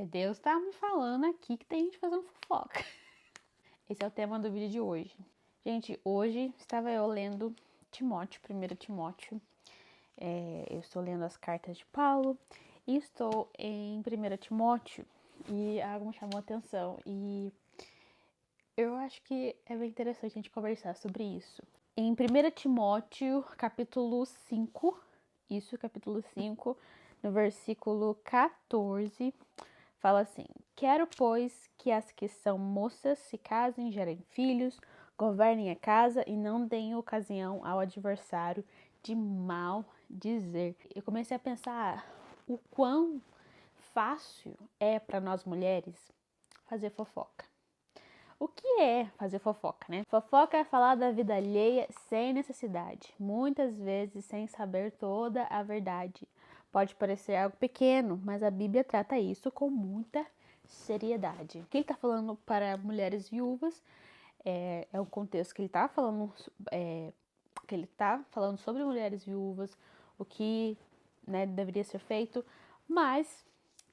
Deus tá me falando aqui que tem gente fazendo fofoca. Esse é o tema do vídeo de hoje. Gente, hoje estava eu lendo Timóteo, 1 Timóteo. Eu estou lendo as cartas de Paulo e estou em 1 Timóteo e algo me chamou a atenção e eu acho que é bem interessante a gente conversar sobre isso. Em 1 Timóteo, capítulo 5, capítulo 5, no versículo 14, fala assim: quero, pois, que as que são moças se casem, gerem filhos, governem a casa e não deem ocasião ao adversário de mal dizer. Eu comecei a pensar o quão fácil é para nós mulheres fazer fofoca. O que é fazer fofoca, né? Fofoca é falar da vida alheia sem necessidade, muitas vezes sem saber toda a verdade. Pode parecer algo pequeno, mas a Bíblia trata isso com muita seriedade. O que ele está falando para mulheres viúvas é um contexto que ele está falando, sobre mulheres viúvas, o que, né, deveria ser feito, mas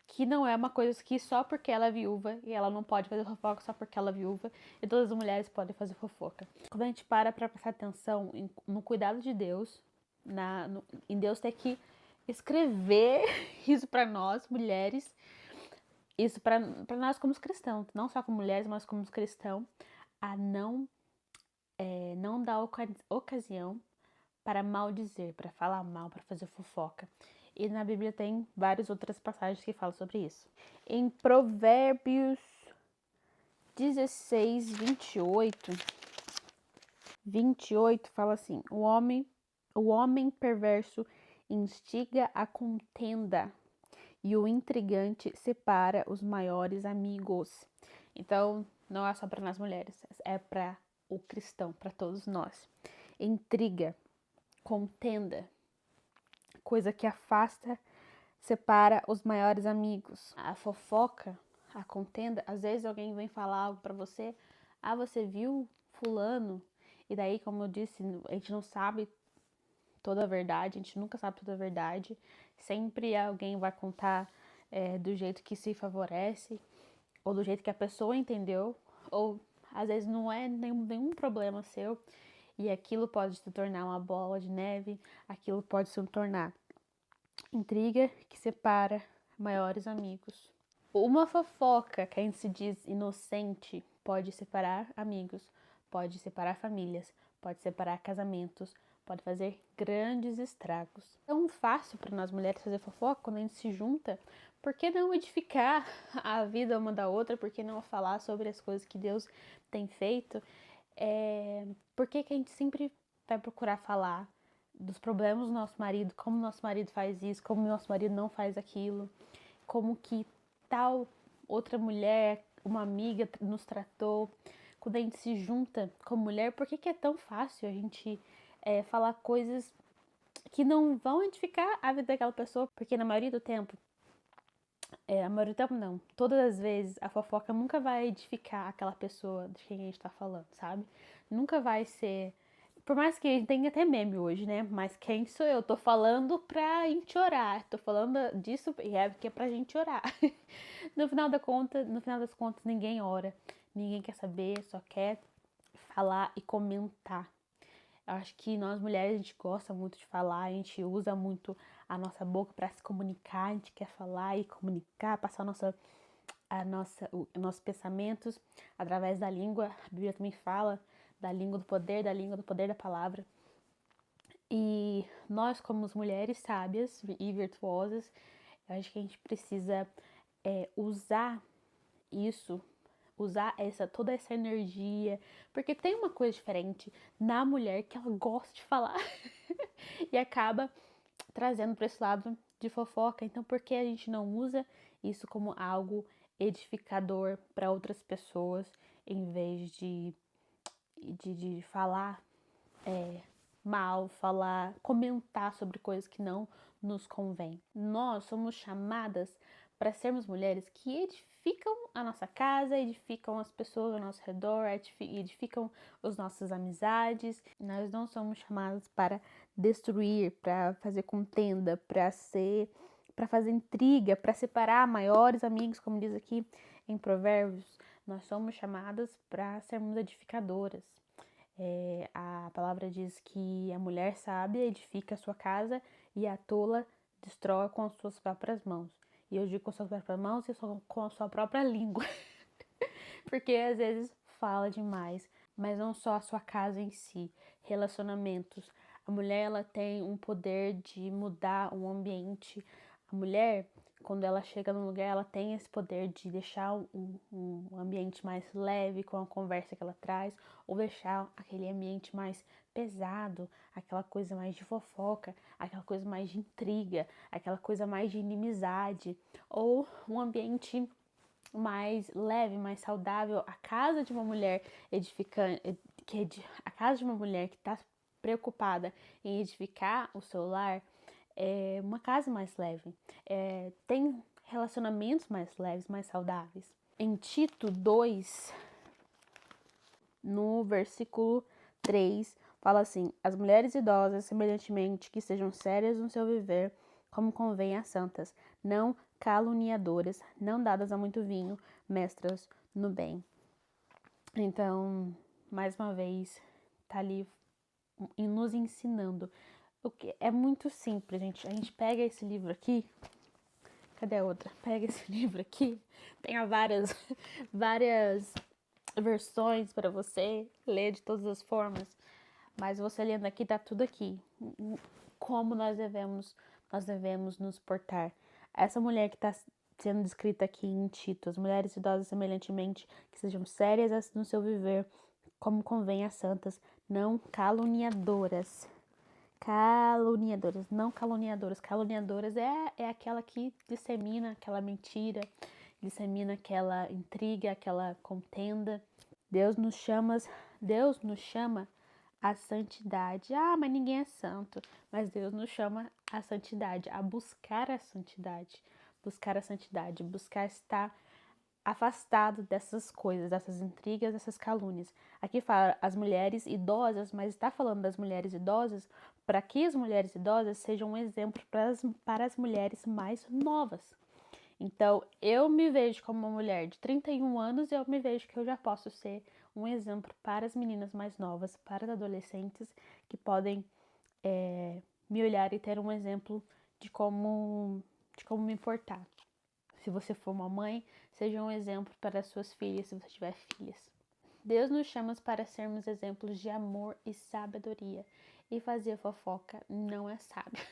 que não é uma coisa que só porque ela é viúva e ela não pode fazer fofoca só porque ela é viúva e todas as mulheres podem fazer fofoca. Quando a gente para prestar atenção no cuidado de Deus, em Deus ter que escrever isso para nós, mulheres, isso para nós como cristãos, não só como mulheres, mas como cristãos, a não dar ocasião para maldizer, para falar mal, para fazer fofoca. E na Bíblia tem várias outras passagens que falam sobre isso. Em Provérbios 16, 28 fala assim: o homem perverso instiga a contenda e o intrigante separa os maiores amigos. Então, não é só para nós mulheres, é para o cristão, para todos nós. Intriga, contenda, coisa que afasta, separa os maiores amigos. A fofoca, a contenda, às vezes alguém vem falar algo pra você, você viu fulano? E daí, como eu disse, a gente não sabe toda a verdade, a gente nunca sabe toda a verdade. Sempre alguém vai contar do jeito que se favorece, ou do jeito que a pessoa entendeu, ou às vezes não é nenhum problema seu, e aquilo pode se tornar uma bola de neve, aquilo pode se tornar intriga que separa maiores amigos. Uma fofoca que a gente se diz inocente pode separar amigos, pode separar famílias, pode separar casamentos, pode fazer grandes estragos. É tão fácil para nós mulheres fazer fofoca quando a gente se junta. Por que não edificar a vida uma da outra? Por que não falar sobre as coisas que Deus tem feito? Por que a gente sempre vai procurar falar dos problemas do nosso marido, como nosso marido faz isso, como nosso marido não faz aquilo, como que tal outra mulher, uma amiga nos tratou? Quando a gente se junta como mulher, por que é tão fácil a gente falar coisas que não vão edificar a vida daquela pessoa? Porque na maioria do tempo, não, todas as vezes a fofoca nunca vai edificar aquela pessoa de quem a gente tá falando, sabe? Nunca vai ser. Por mais que a gente tenha até meme hoje, né? Mas quem sou eu? Tô falando pra gente orar. Tô falando disso que é pra gente orar. No final das contas, ninguém ora. Ninguém quer saber, só quer falar e comentar. Eu acho que nós mulheres, a gente gosta muito de falar, a gente usa muito a nossa boca para se comunicar, a gente quer falar e comunicar, passar os nossos pensamentos através da língua. A Bíblia também fala da língua do poder da palavra. E nós, como mulheres sábias e virtuosas, eu acho que a gente precisa usar isso, toda essa energia, porque tem uma coisa diferente na mulher que ela gosta de falar e acaba trazendo para esse lado de fofoca. Então, por que a gente não usa isso como algo edificador para outras pessoas, em vez de falar mal, comentar sobre coisas que não nos convém? Nós somos chamadas para sermos mulheres que edificam a nossa casa, edificam as pessoas ao nosso redor, edificam as nossas amizades. Nós não somos chamadas para destruir, para fazer contenda, para fazer intriga, para separar maiores amigos, como diz aqui em Provérbios. Nós somos chamadas para sermos edificadoras. A palavra diz que a mulher sábia edifica a sua casa e a tola destrói com as suas próprias mãos. E eu digo com as suas próprias mãos e com a sua própria língua. Porque às vezes fala demais, mas não só a sua casa em si, relacionamentos. A mulher, ela tem um poder de mudar o ambiente. A mulher, quando ela chega num lugar, ela tem esse poder de deixar um ambiente mais leve com a conversa que ela traz, ou deixar aquele ambiente mais pesado, aquela coisa mais de fofoca, aquela coisa mais de intriga, aquela coisa mais de inimizade, ou um ambiente mais leve, mais saudável. A casa de uma mulher a casa de uma mulher que está preocupada em edificar o seu lar é uma casa mais leve, tem relacionamentos mais leves, mais saudáveis. Em Tito 2, no versículo 3, fala assim: as mulheres idosas, semelhantemente, que sejam sérias no seu viver, como convém às santas, não caluniadoras, não dadas a muito vinho, mestras no bem. Então, mais uma vez, tá ali nos ensinando. O que é muito simples, gente. A gente pega esse livro aqui. Cadê a outra? Pega esse livro aqui. Tem várias versões para você ler de todas as formas. Mas você lendo aqui, tá tudo aqui. Como nós devemos nos portar. Essa mulher que está sendo descrita aqui em Tito: as mulheres idosas semelhantemente, que sejam sérias no seu viver, como convém às santas, não caluniadoras. Caluniadoras, não caluniadoras. Caluniadoras é aquela que dissemina aquela mentira, dissemina aquela intriga, aquela contenda. Deus nos chama à santidade. Ah, mas ninguém é santo. Mas Deus nos chama à santidade, a buscar a santidade. Buscar a santidade, buscar estar afastado dessas coisas, dessas intrigas, dessas calúnias. Aqui fala as mulheres idosas, mas está falando das mulheres idosas para que as mulheres idosas sejam um exemplo para as mulheres mais novas. Então, eu me vejo como uma mulher de 31 anos e eu me vejo que eu já posso ser um exemplo para as meninas mais novas, para as adolescentes que podem me olhar e ter um exemplo de como me portar. Se você for uma mãe, seja um exemplo para as suas filhas, se você tiver filhas. Deus nos chama para sermos exemplos de amor e sabedoria. E fazer fofoca não é sábio.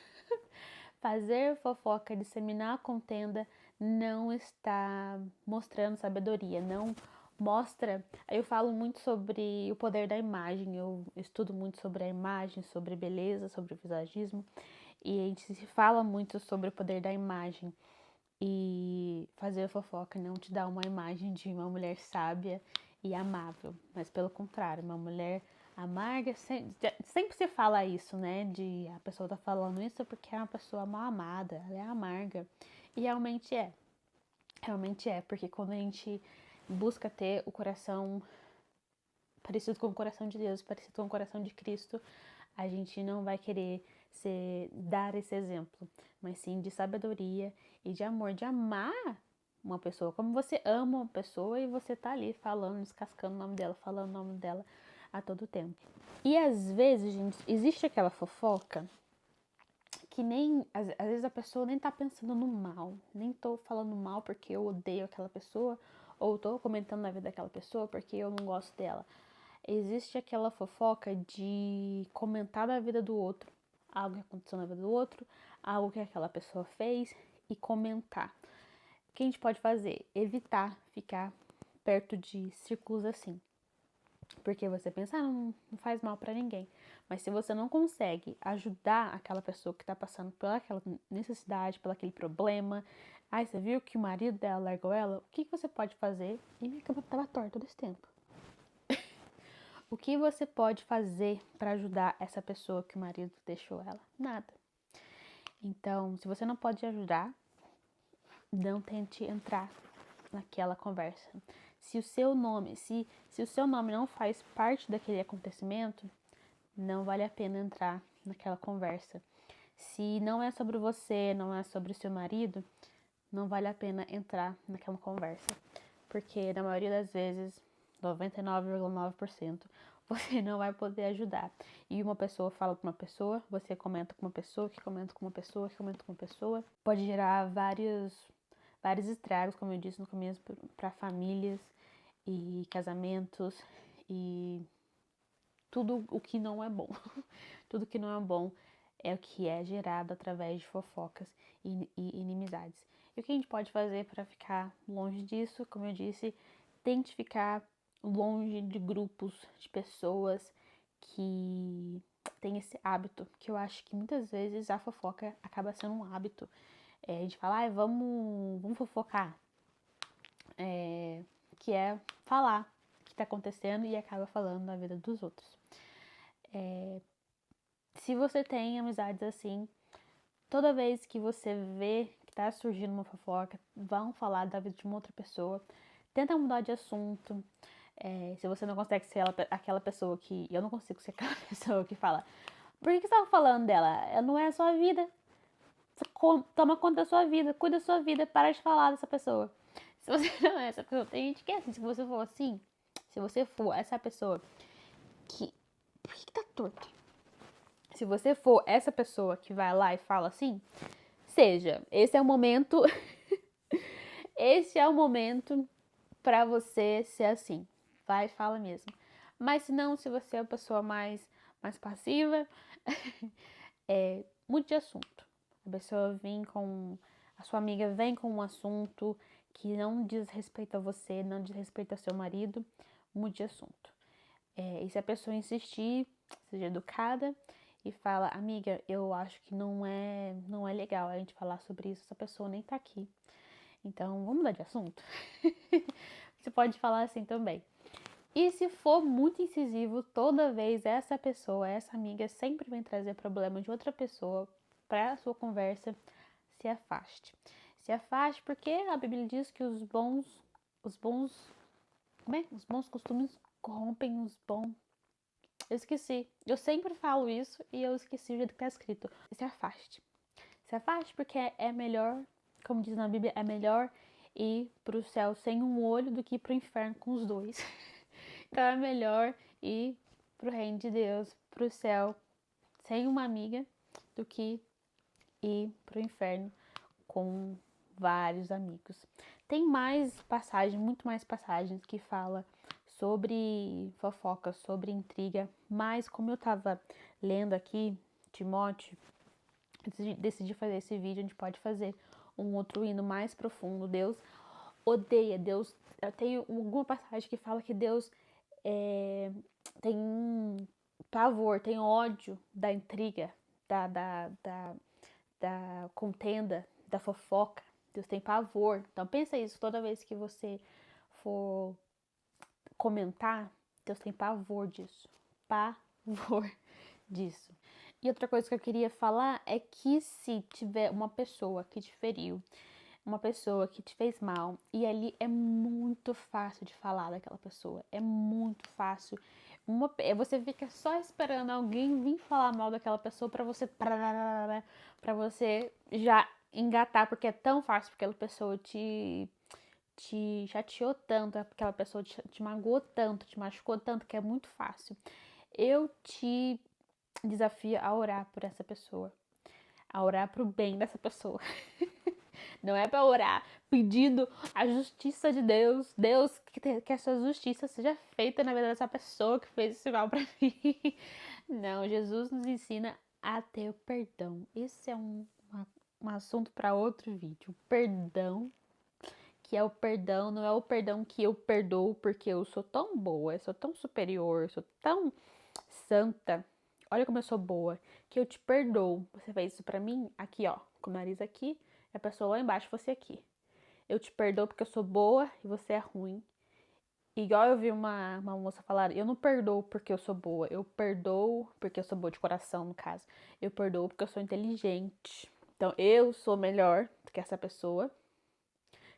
Fazer fofoca, disseminar a contenda, não está mostrando sabedoria, não mostra. Eu falo muito sobre o poder da imagem, eu estudo muito sobre a imagem, sobre beleza, sobre visagismo, e a gente se fala muito sobre o poder da imagem. E fazer fofoca não te dá uma imagem de uma mulher sábia e amável, mas pelo contrário, uma mulher amarga. Sempre se fala isso, né? De a pessoa tá falando isso porque é uma pessoa mal amada, ela é amarga. E realmente é, porque quando a gente busca ter o coração parecido com o coração de Deus, parecido com o coração de Cristo, a gente não vai querer dar esse exemplo, mas sim de sabedoria e de amor, de amar uma pessoa, como você ama uma pessoa e você tá ali falando, descascando o nome dela, falando o nome dela a todo tempo. E às vezes, gente, existe aquela fofoca que às vezes a pessoa nem tá pensando no mal, nem tô falando mal porque eu odeio aquela pessoa, ou tô comentando na vida daquela pessoa porque eu não gosto dela. Existe aquela fofoca de comentar da vida do outro, algo que aconteceu na vida do outro, algo que aquela pessoa fez e comentar. O que a gente pode fazer? Evitar ficar perto de círculos assim. Porque você pensa, não faz mal pra ninguém. Mas se você não consegue ajudar aquela pessoa que tá passando por aquela necessidade, por aquele problema, você viu que o marido dela largou ela, o que você pode fazer? E minha cama tava torta todo esse tempo. O que você pode fazer para ajudar essa pessoa que o marido deixou ela? Nada. Então, se você não pode ajudar, não tente entrar naquela conversa. Se o seu nome não faz parte daquele acontecimento, não vale a pena entrar naquela conversa. Se não é sobre você, não é sobre o seu marido, não vale a pena entrar naquela conversa. Porque na maioria das vezes, 99,9%, você não vai poder ajudar. E uma pessoa fala com uma pessoa, você comenta com uma pessoa, que comenta com uma pessoa, que comenta com uma pessoa. Pode gerar vários estragos, como eu disse no começo, para famílias e casamentos e tudo o que não é bom. Tudo que não é bom é o que é gerado através de fofocas e inimizades. E o que a gente pode fazer para ficar longe disso? Como eu disse, tente ficar longe de grupos de pessoas que têm esse hábito, que eu acho que muitas vezes a fofoca acaba sendo um hábito. A gente fala, vamos fofocar, que é falar o que está acontecendo e acaba falando da vida dos outros. Se você tem amizades assim, toda vez que você vê que tá surgindo uma fofoca, vão falar da vida de uma outra pessoa, tenta mudar de assunto. Se você não consegue ser aquela pessoa que... Eu não consigo ser aquela pessoa que fala, por que você tava falando dela? Ela não é a sua vida. Toma conta da sua vida, cuida da sua vida, para de falar dessa pessoa. Se você não é essa pessoa, tem gente que é assim. Se você for assim, se você for essa pessoa que... Por que tá torto? Se você for essa pessoa que vai lá e fala assim, seja, esse é o momento esse é o momento para você ser assim. Vai e fala mesmo. Mas se não, se você é uma pessoa mais passiva, mude de assunto. A pessoa vem com... A sua amiga vem com um assunto que não diz respeito a você, não diz respeito ao seu marido, mude de assunto. E se a pessoa insistir, seja educada e fala, amiga, eu acho que não é legal a gente falar sobre isso, essa pessoa nem tá aqui. Então, vamos mudar de assunto? Você pode falar assim também. E se for muito incisivo, toda vez essa pessoa, essa amiga, sempre vem trazer problema de outra pessoa para a sua conversa, se afaste. Se afaste porque a Bíblia diz que os bons costumes corrompem os bons. Eu esqueci. Eu sempre falo isso e eu esqueci o jeito que tá escrito. Se afaste. Se afaste porque é melhor, como diz na Bíblia, é melhor ir pro céu sem um olho do que ir pro inferno com os dois. Então é melhor ir pro reino de Deus, pro céu, sem uma amiga, do que ir pro inferno com vários amigos. Tem mais passagens, muito mais passagens que fala sobre fofoca, sobre intriga, mas como eu tava lendo aqui, Timóteo, decidi fazer esse vídeo, a gente pode fazer um outro hino mais profundo. Deus odeia, Deus... Tem alguma passagem que fala que Deus tem pavor, tem ódio da intriga, da contenda, da fofoca. Deus tem pavor. Então pensa isso, toda vez que você for comentar, Deus tem pavor disso. Pavor disso. E outra coisa que eu queria falar é que se tiver uma pessoa que te feriu, uma pessoa que te fez mal, e ali é muito fácil de falar daquela pessoa, é muito fácil. Você fica só esperando alguém vir falar mal daquela pessoa para você já engatar, porque é tão fácil, porque aquela pessoa te chateou tanto, aquela pessoa te magoou tanto, te machucou tanto, que é muito fácil. Eu te desafio a orar por essa pessoa, a orar pro bem dessa pessoa. Não é para orar pedindo a justiça de Deus, que essa justiça seja feita na vida dessa pessoa que fez esse mal para mim. Não, Jesus nos ensina a ter o perdão. Esse é um assunto para outro vídeo. Perdão, que é o perdão, não é o perdão que eu perdoo porque eu sou tão boa, eu sou tão superior, eu sou tão santa. Olha como eu sou boa, que eu te perdoo. Você fez isso pra mim, aqui ó, com o nariz aqui, e a pessoa lá embaixo, você aqui. Eu te perdoo porque eu sou boa e você é ruim. Igual eu vi uma moça falar, eu não perdoo porque eu sou boa, eu perdoo porque eu sou boa de coração, no caso. Eu perdoo porque eu sou inteligente. Então eu sou melhor do que essa pessoa.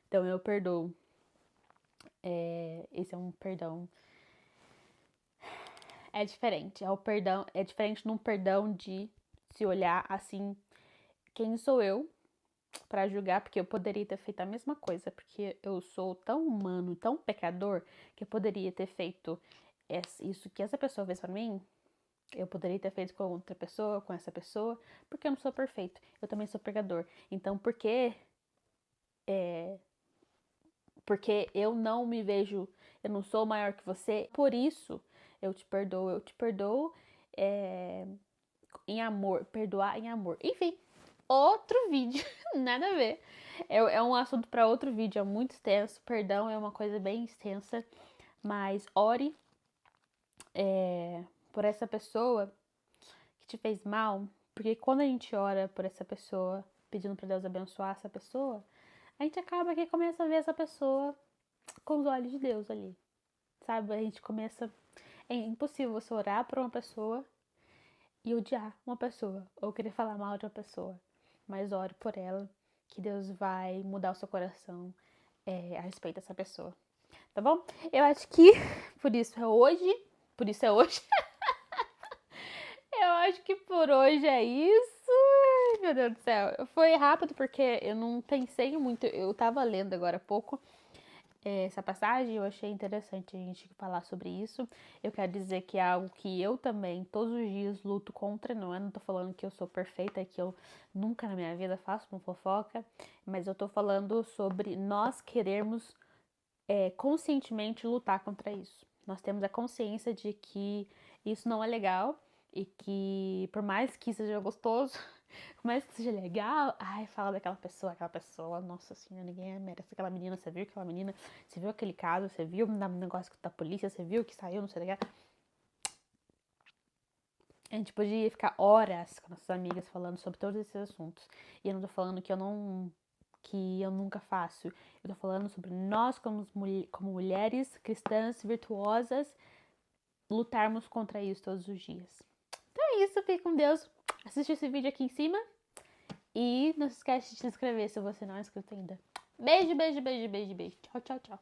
Então eu perdoo. Esse é um perdão. É diferente. É diferente num perdão de se olhar assim quem sou eu para julgar? Porque eu poderia ter feito a mesma coisa, porque eu sou tão humano, tão pecador, que eu poderia ter feito isso que essa pessoa fez para mim. Eu poderia ter feito com outra pessoa, com essa pessoa, porque eu não sou perfeito. Eu também sou pecador. Então, porque eu não me vejo, eu não sou maior que você, por isso eu te perdoo em amor, perdoar em amor. Enfim, outro vídeo, nada a ver. É um assunto para outro vídeo, é muito extenso. Perdão é uma coisa bem extensa, mas ore por essa pessoa que te fez mal, porque quando a gente ora por essa pessoa, pedindo para Deus abençoar essa pessoa, a gente acaba que começa a ver essa pessoa com os olhos de Deus ali, sabe? A gente começa. É impossível você orar por uma pessoa e odiar uma pessoa, ou querer falar mal de uma pessoa, mas ore por ela, que Deus vai mudar o seu coração a respeito dessa pessoa, tá bom? Eu acho que por isso é hoje. Eu acho que por hoje é isso. Ai, meu Deus do céu. Foi rápido porque eu não pensei muito. Eu tava lendo agora há pouco essa passagem, eu achei interessante a gente falar sobre isso. Eu quero dizer que é algo que eu também, todos os dias, luto contra. Não tô falando que eu sou perfeita, que eu nunca na minha vida faço uma fofoca, mas eu tô falando sobre nós querermos conscientemente lutar contra isso. Nós temos a consciência de que isso não é legal e que, por mais que seja gostoso, por mais que seja legal, ai, fala daquela pessoa, nossa senhora, ninguém merece aquela menina, você viu aquela menina, você viu aquele caso, você viu o negócio da polícia, você viu que saiu, não sei o que. A gente podia ficar horas com nossas amigas falando sobre todos esses assuntos. E eu não tô falando que eu nunca faço. Eu tô falando sobre nós como mulheres cristãs virtuosas lutarmos contra isso todos os dias. Então é isso, fique com Deus. Assiste esse vídeo aqui em cima e não se esquece de se inscrever se você não é inscrito ainda. Beijo, beijo, beijo, beijo, beijo. Tchau, tchau, tchau.